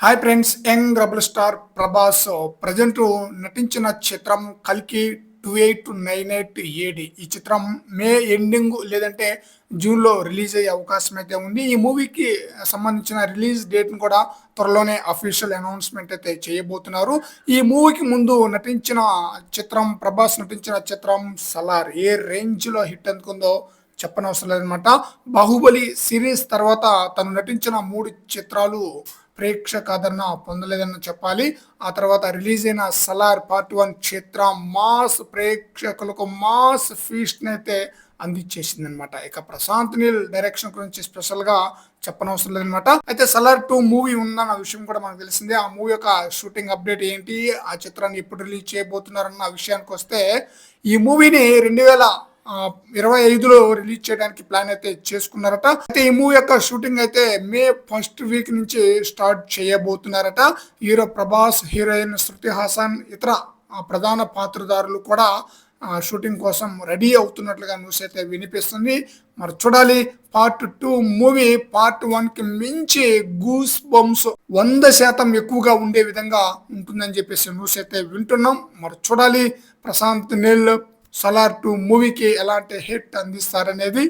Hi friends, young rebel star Prabhas present నటించిన చిత్రం కల్కి 2898 ఏడి. ఈ చిత్రం మే ఎండింగ్ లేదంటే జూన్లో రిలీజ్ అయ్యే అవకాశం అయితే ఉంది. ఈ మూవీకి సంబంధించిన రిలీజ్ డేట్ను కూడా త్వరలోనే అఫీషియల్ అనౌన్స్మెంట్ అయితే చేయబోతున్నారు. ఈ మూవీకి ముందు నటించిన చిత్రం, ప్రభాస్ నటించిన చిత్రం సలార్ ఏ రేంజ్లో హిట్ అందుకుందో చెప్పనవసరం లేదనమాట. బాహుబలి సిరీస్ తర్వాత తను నటించిన 3 చిత్రాలు ప్రేక్షక ఆదరణ పొందలేదని చెప్పాలి. ఆ తర్వాత రిలీజ్ అయిన సలార్ పార్ట్ 1 చిత్రం మాస్ ప్రేక్షకులకు మాస్ ఫీస్ట్ అయితే అందించేసింది అనమాట. ఇక ప్రశాంత్ నీల్ డైరెక్షన్ గురించి స్పెషల్ గా చెప్పనవసరం లేదనమాట. అయితే సలార్ 2 మూవీ ఉందన్న విషయం కూడా మనకు తెలిసిందే. ఆ మూవీ యొక్క షూటింగ్ అప్డేట్ ఏంటి, ఆ చిత్రాన్ని ఎప్పుడు రిలీజ్ చేయబోతున్నారన్న విషయానికి వస్తే, ఈ మూవీని 2025లో రిలీజ్ చేయడానికి ప్లాన్ అయితే చేసుకున్నారట. అయితే ఈ మూవీ యొక్క షూటింగ్ అయితే మే ఫస్ట్ వీక్ నుంచి start చేయబోతున్నారట. Hero Prabhas, heroine Shruti Haasan, ఇతర ప్రధాన పాత్రధారులు కూడా షూటింగ్ కోసం రెడీ అవుతున్నట్లుగా న్యూస్ అయితే వినిపిస్తుంది. మరి చూడాలి. పార్ట్ 2 మూవీ పార్ట్ 1కి మించి గూస్ బంప్స్ 100% ఎక్కువగా ఉండే విధంగా ఉంటుందని చెప్పేసి న్యూస్ అయితే వింటున్నాం. మరి చూడాలి ప్రశాంత్ నీల్ సలార్ 2 మూవీకి ఎలాంటి హిట్ అందిస్తారనేది.